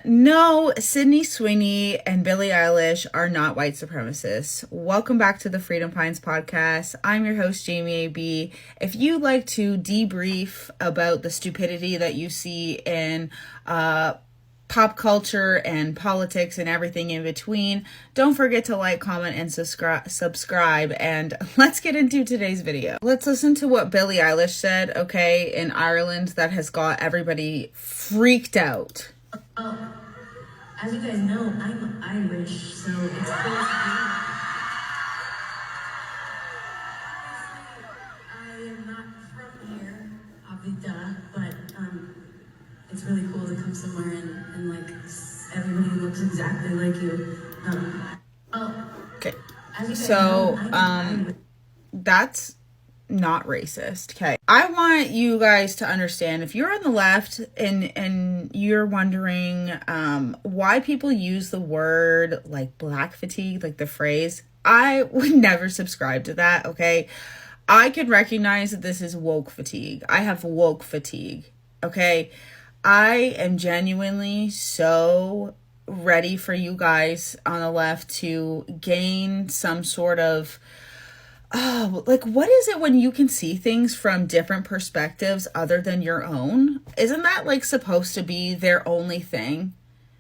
No, Sydney Sweeney and Billie Eilish are not white supremacists. Welcome back to the Freedom Pines podcast. I'm your host, Jamie AB. If you like to debrief about the stupidity that you see in pop culture and politics and everything in between, don't forget to like, comment, and subscribe. And let's get into today's video. Let's listen to what Billie Eilish said, okay, in Ireland that has got everybody freaked out. As you guys know, I'm Irish, so it's cool to be. I am not from here, obviously, but it's really cool to come somewhere and like everybody looks exactly like you. Okay, so that's not racist. Okay, I want you guys to understand, if you're on the left and you're wondering why people use the word like black fatigue, like the phrase, I would never subscribe to that. Okay, I can recognize that this is woke fatigue. I have woke fatigue. Okay, I am genuinely so ready for you guys on the left to gain some sort of like, what is it when you can see things from different perspectives other than your own? Isn't that like supposed to be their only thing?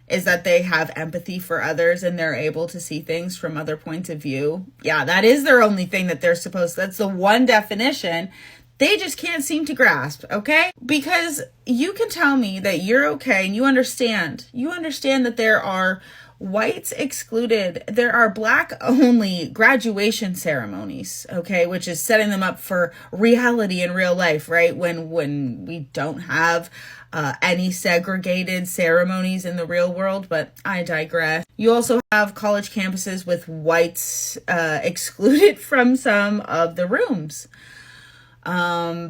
Is that they have empathy for others and they're able to see things from other points of view? Yeah, that is their only thing that they're supposed to. That's the one definition they just can't seem to grasp, okay? Because you can tell me that you're okay and you understand that there are whites excluded. There are black only graduation ceremonies, okay, which is setting them up for reality in real life, right? When we don't have any segregated ceremonies in the real world, but I digress. You also have college campuses with whites excluded from some of the rooms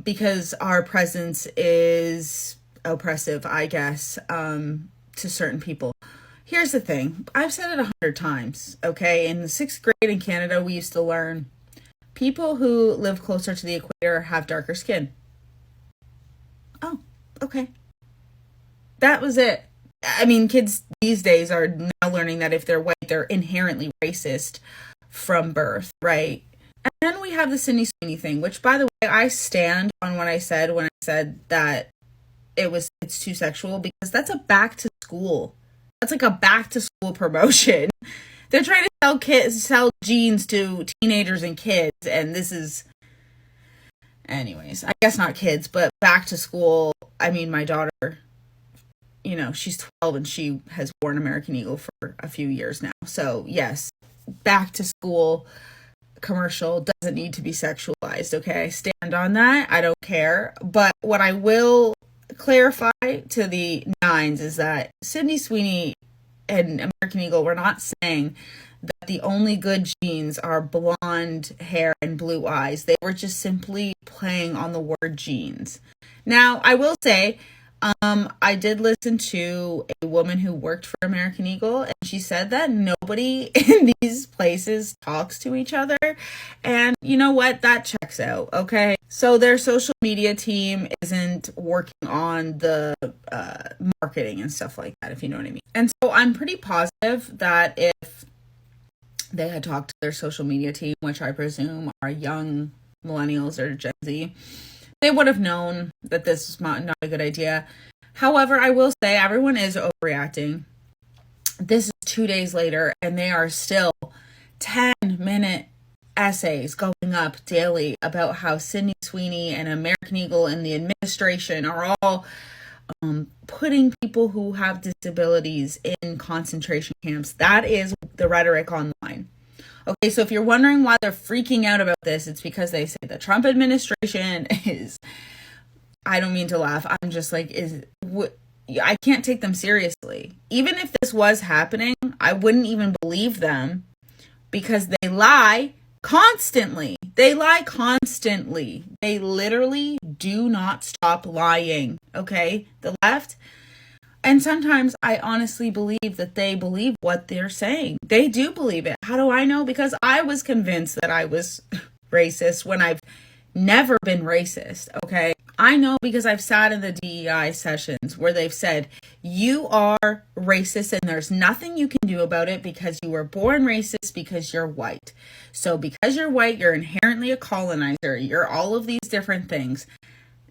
because our presence is oppressive, I guess, to certain people. Here's the thing. I've said it 100 times, okay? In the 6th grade in Canada, we used to learn people who live closer to the equator have darker skin. Oh, okay. That was it. I mean, kids these days are now learning that if they're white, they're inherently racist from birth, right? And then we have the Sydney Sweeney thing, which, by the way, I stand on what I said when I said that it's too sexual, because that's a back to school. That's like a back to school promotion. They're trying to sell jeans to teenagers and kids, and this is, anyways, I guess not kids, but back to school. I mean, my daughter, you know, she's 12 and she has worn American Eagle for a few years now. So yes, back to school commercial doesn't need to be sexualized. Okay, I stand on that. I don't care. But what I will clarify to the nines is that Sydney Sweeney and American Eagle were not saying that the only good genes are blonde hair and blue eyes. They were just simply playing on the word genes. Now, I will say, I did listen to a woman who worked for American Eagle, and she said that nobody in these places talks to each other. And you know what? That checks out, okay? So their social media team isn't working on the marketing and stuff like that, if you know what I mean. And so I'm pretty positive that if they had talked to their social media team, which I presume are young millennials or Gen Z, they would have known that this is not a good idea. However, I will say everyone is overreacting. This is 2 days later, and they are still 10-minute essays going up daily about how Sydney Sweeney and American Eagle and the administration are all putting people who have disabilities in concentration camps. That is the rhetoric online. Okay, so if you're wondering why they're freaking out about this, it's because they say the Trump administration is, I don't mean to laugh, I'm just like, I can't take them seriously. Even if this was happening, I wouldn't even believe them, because they lie constantly. They lie constantly. They literally do not stop lying, okay? The left. And sometimes I honestly believe that they believe what they're saying. They do believe it. How do I know? Because I was convinced that I was racist when I've never been racist, okay? I know because I've sat in the DEI sessions where they've said, you are racist and there's nothing you can do about it because you were born racist because you're white. So because you're white, you're inherently a colonizer. You're all of these different things.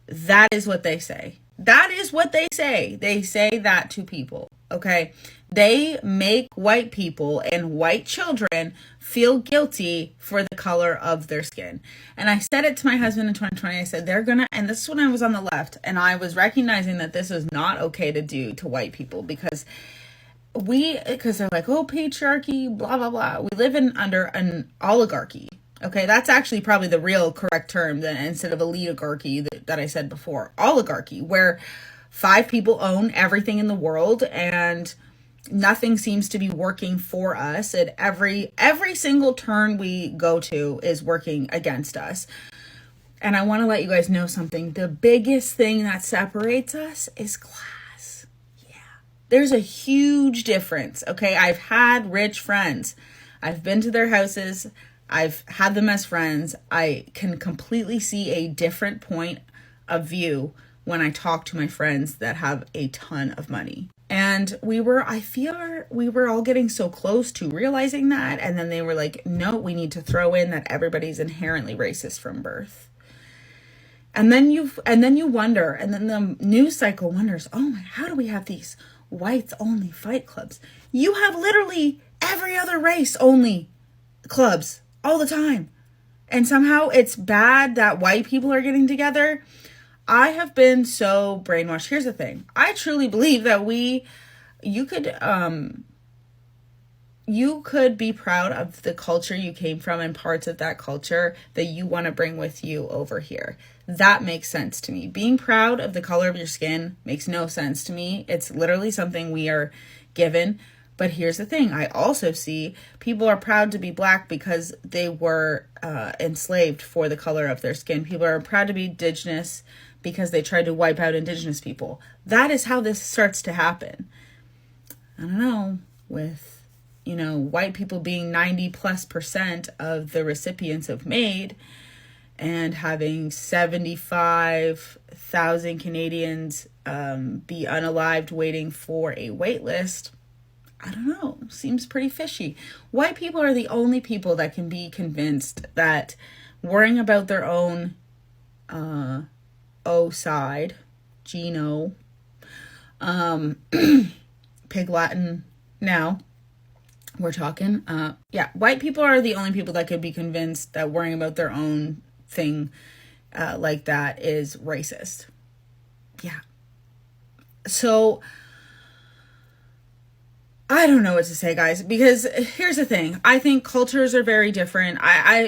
That is what they say. That is what they say. They say that to people, okay? They make white people and white children feel guilty for the color of their skin. And I said it to my husband in 2020. I said, they're gonna, and this is when I was on the left, and I was recognizing that this is not okay to do to white people because they're like, oh, patriarchy, blah, blah, blah. We live under an oligarchy. Okay, that's actually probably the real correct term then instead of oligarchy that I said before. Oligarchy, where 5 people own everything in the world and nothing seems to be working for us, and every single turn we go to is working against us. And I want to let you guys know something. The biggest thing that separates us is class. Yeah. There's a huge difference, okay? I've had rich friends. I've been to their houses. I've had them as friends. I can completely see a different point of view when I talk to my friends that have a ton of money. And I feel we were all getting so close to realizing that. And then they were like, no, we need to throw in that everybody's inherently racist from birth. And then you wonder, and then the news cycle wonders, oh my, how do we have these whites only fight clubs? You have literally every other race only clubs all the time. And somehow it's bad that white people are getting together. I have been so brainwashed. Here's the thing. I truly believe that you could be proud of the culture you came from and parts of that culture that you want to bring with you over here. That makes sense to me. Being proud of the color of your skin makes no sense to me. It's literally something we are given. But here's the thing. I also see people are proud to be Black because they were enslaved for the color of their skin. People are proud to be Indigenous because they tried to wipe out Indigenous people. That is how this starts to happen. I don't know, with, white people being 90+% of the recipients of MAID and having 75,000 Canadians be unalived waiting for a wait list. I don't know, seems pretty fishy. White people are the only people that can be convinced that worrying about their own side, Geno, Pig Latin now, we're talking. White people are the only people that could be convinced that worrying about their own thing like that is racist. Yeah. So I don't know what to say, guys, because here's the thing. I think cultures are very different.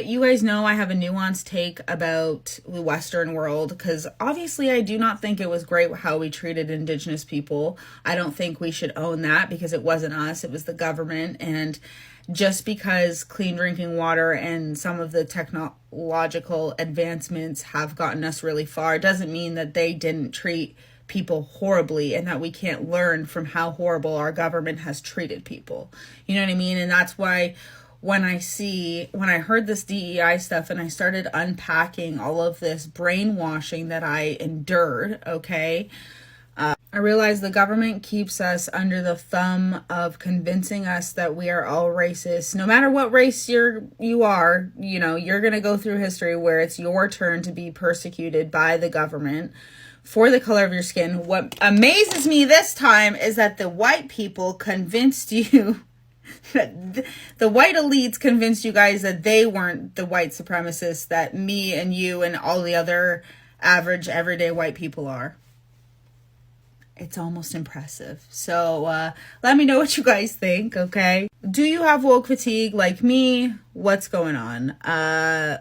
You guys know I have a nuanced take about the Western world because obviously I do not think it was great how we treated Indigenous people. I don't think we should own that because it wasn't us, it was the government. And just because clean drinking water and some of the technological advancements have gotten us really far doesn't mean that they didn't treat people horribly and that we can't learn from how horrible our government has treated people. You know what I mean? And that's why when I heard this DEI stuff and I started unpacking all of this brainwashing that I endured, okay, I realized the government keeps us under the thumb of convincing us that we are all racist. No matter what race you are, you're going to go through history where it's your turn to be persecuted by the government for the color of your skin. What amazes me this time is that the white people convinced you, that the white elites convinced you guys that they weren't the white supremacists that me and you and all the other average everyday white people are. It's almost impressive. So let me know what you guys think, okay? Do you have woke fatigue like me? What's going on?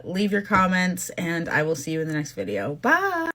Leave your comments and I will see you in the next video. Bye!